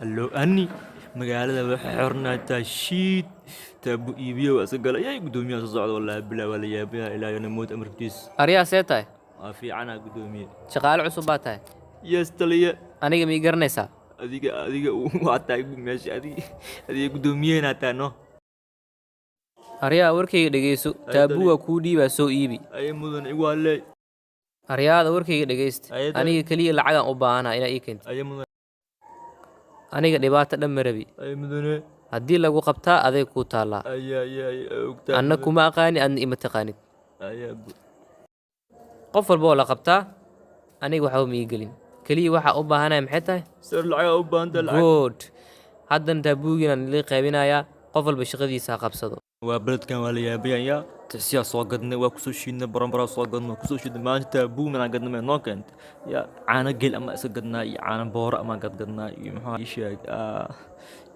allo ani magaalada waxay xornaataa shiid taabu iibiyo waa isaga galay gudoomiyaha soo socda wallahi bilaa wala yaabaya ilaahay na mood amarkiis aryaa see tahay waa fiicana gudoomiye shaqaale cusub baa tahay yes taliya aniga mii garanaysaa adiga waa tahay meesha adiga gudoomiyahana taano aryaa warkayga dhegayso taabu waa kuu dhiibaa soo iibi ay mudan igu halle aryaada warkayga dhegaysta aniga keliya lacagaan u baahanaha inaa ii keento ay mudan aniga dhibaato dhan ma rabi ay mudane haddii lagu qabtaa aday kuu taallaa ay ogtaa anna kuma aqaani adna ima taqaanid ay qof walba oo la qabtaa aniga waxba ma ii gelin keliya waxaa u baahanahay maxay tahay sir lacag u baahanta lacag good haddana taabuugiina nila qaybinayaa qof walba shaqadiisa ha qabsado waa beledkan waa la yaabayaya tasiyaa soo gadnay waa kusoo shiidnay baranbaraa soo gadnay kusoo shiidnay maanta taabuu manaa gadnay mee noo keentay yaa caano geel ama isa gadnaa iyo caano booro ama gadgadnaa iyo maxaa ii sheeg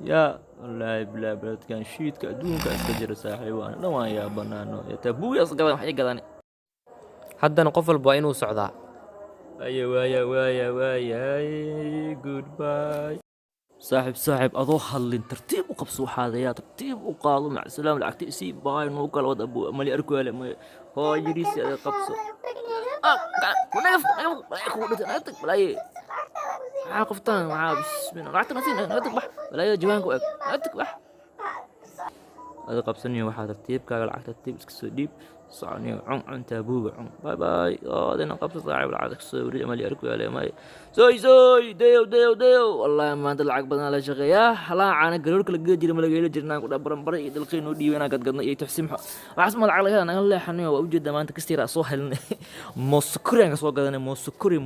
yaa wallaahi bilaa beledkan shiidka adduunka iska jira saaxiib waana dhan waan yaa banaano taabuu yaa is gadan wax ii gadan haddana qof walba waa inuu socdaa waaya goodbye صاحب أضو حلين ترتيب وقبص وحاذيات ترتيب وقالوا مع السلامة العكتي سي باين وقال ود أبو مالي أركو ولا ما هو يريس قبص نقف بلاي عاقفتان مع بسم الله قعدت نسينا نقطك بح بلاي جوانك وقف نقطك بح هذا قبصني واحد ترتيب كاغل العكتي ترتيب اسكسو ديب صعني عن تابوه عن باي هذا قبص صاحب العكتي سوري مالي أركو ولا ما سوي ديو والله ما أنت العقب أنا لا شقيا حلا عنا قررك لقيت جري ملقي جرنا كنا برا يدلقين ودي وانا قد قدنا يتحسمها وعصم العقل هذا أنا لا حني وأوجد ما أنت كستير أصوحل موسكري أنك سوق قدنا موسكري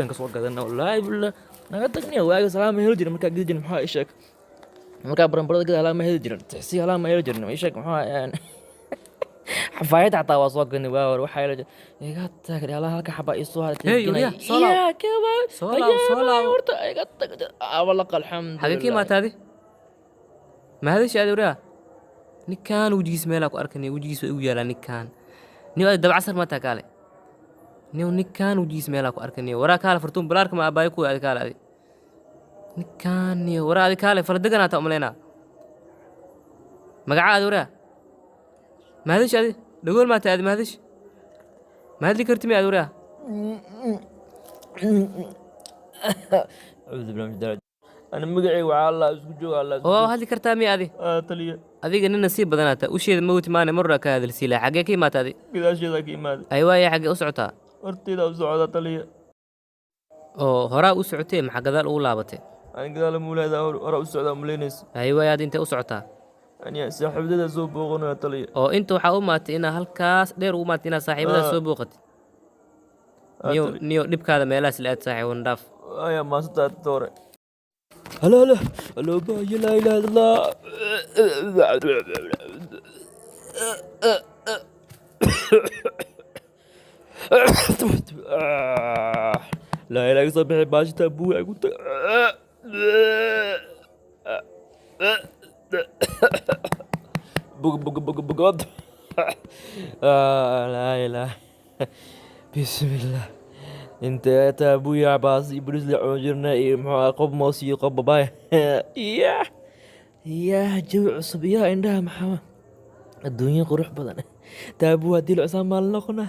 أنك سوق قدنا والله بالله أنا قد تقني واجد سلام هيلجر مكان قد جري محا إيشك مكان برا كده هلا ما هيلجر تحسي هلا ما هيلجر إيشك محا يعني حفايد عطا واسوق النواور وحيل يقطع يلا هلك حبا يسوها يا كبا صلاة يقطع والله الحمد لله حقيقي ما هذه ما هذا شيء وراه نكان وجيس مالك واركني وجيس ويالا نكان نيو دبع عصر ما تاكالي نيو نكان وجيس مالك واركني ورا كاله فرتون بلارك ما ابايكو هذه كاله هذه نكان نيو ورا هذه كاله فردقنا تأملينا مقعد وراه ما هذيش هذه نقول ما تأذي ما هذيش ما هذي كرتمي هذا وراه أعوذ بالله من الشيطان أنا مقعي وعلى الله اسكجوا الله هذه كرتامي هذه تليه هذيك إن النصيب بدناته وش موت ماني مرة كهذا السلاح حقك ما تأذي كذا شيء ذاك ما أيوة يا حق أسعتها ورتي ذا أسعودة تليه هراء أسعتين حق ذا الأولى بته أنا قال مولا ذا وراء أسعودة ملينس أيوة يا دي أنت أسعتها أنا صاحب ذا زوب بوغنا تليه أنتوا حاومات إن هالكاس دير ومات إن صاحب ذا سوبوقت نيو دبك هذا ميلاس لقيت صاحب ونداف يا ما ستات دوري هلا باي لا إله إلا الله لا إله إلا الله باش تابوه قلت بق لا إله بسم الله انت يا تابو يا عباس يبرز لي عجرنا مع قب موسي قب باي يا جو عصب يا عندها محمد الدنيا قروح بدن تابو هدي العصام مال نقنا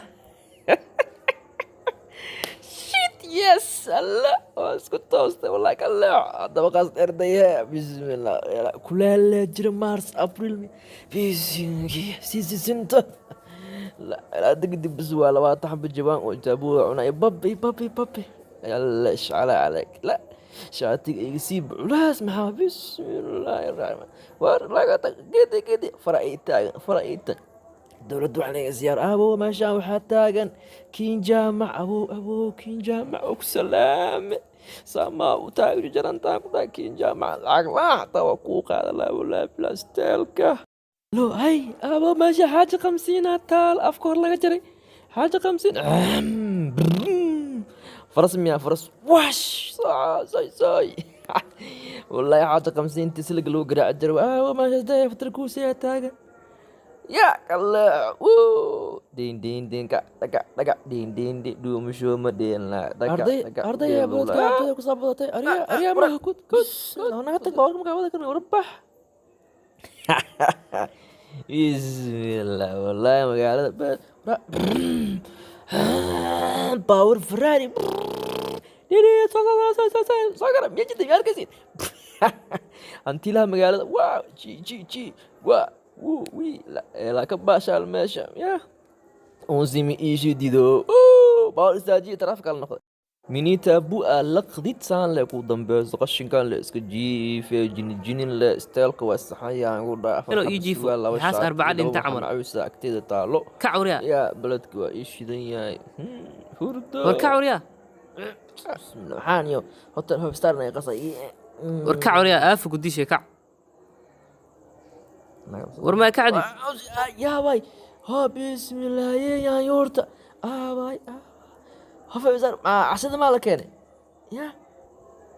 شيت يس الله اسكت توست والله كلا هذا بقاس ارديه بسم الله كل جرى مارس ابريل بسم سيسي سنت لا تقدم بزوالة ما تحب الجبان وجابوه عناي بابي يلا ايش عليك لا شاتي يسيب لا اسمها بسم الله الرحمن لا كده فرأيت دولة عليه زيارة أبو ما شاء حتى كين جامع أبو كين جامع وسلام سما وتاج جران تاج كين جامع العقل حتى وقوق هذا لا ولا بلاستيلك لو هاي أبو ماشي حاجة 50 تال أفكار لك جري حاجة 50 فرس ميا فرس واش صاي والله حاجة 50 تسلق لو قرا أجر أبو ماشي ده فتركو سيا تاجا Ya kalau din din din kak daga din din din dua musuh medin lah daga daga Arday ya bulat ka arday ku sabot tay. Ari ma kut. Ona kata kau ka wala kan urpah. Bismillah wallahi magaalada power Ferrari Didi soo garab miyaa jirta miyaa arkaysid hantilaha magaalada wow ji waa wii la ka baashaal meesha ya unsimi iishu dido power istaajiya taraafik ala noqday minita bua laqdid saan le ku dambeyso qashinkan le iska jiife jinin le steelka waa saxayaan ugu dhaaf Inuu ii jiifo, maxaas arbacad inta camal. cawisa agteeda taalo kac waryaa ya beledka waa ii shidan yahay hurdo war kac waryaa bismillah waxaan iyo hotel hobstar ay qasay war kac waryaa aafa ku dishay kac war maa kacdi ya bay ha bismillah yaan yoorta bay hobstar casada maa la keenay ya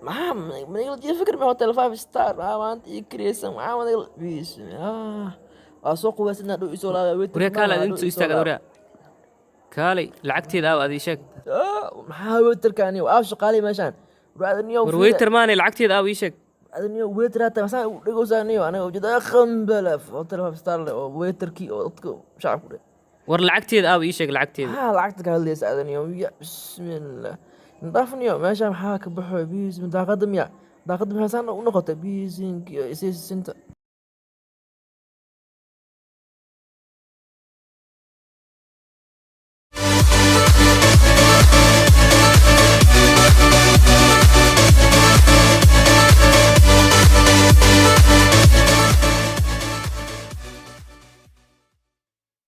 maxaa manigla jia fikir ma hotel 5 star maanta ii kireysan maxaa manigla bismillah waa soo qubaysanaa dhow isoo laabay waryaa kaalay inta soo istaagad waryaa kaalay lacagteeda aaw adii sheeg maxaa weterkaani aaw shaqaalay meeshaan war weyter maanay lacagteeda aaw ii sheeg adniyo weter hata masaan u dhegowsaaniyo aniga ujeeda khambalaf hotel 5 star le oo weterkii oo dadka shacabku dhe war lacagteeda aaw ii sheeg lacagteeda maxaa lacagta ka hadlaysa adniyo ya bismillah ndafniyo meesha maxaa ka baxo bismillah daaqada miya daaqada maxaa saan u noqotay bisinki isisinta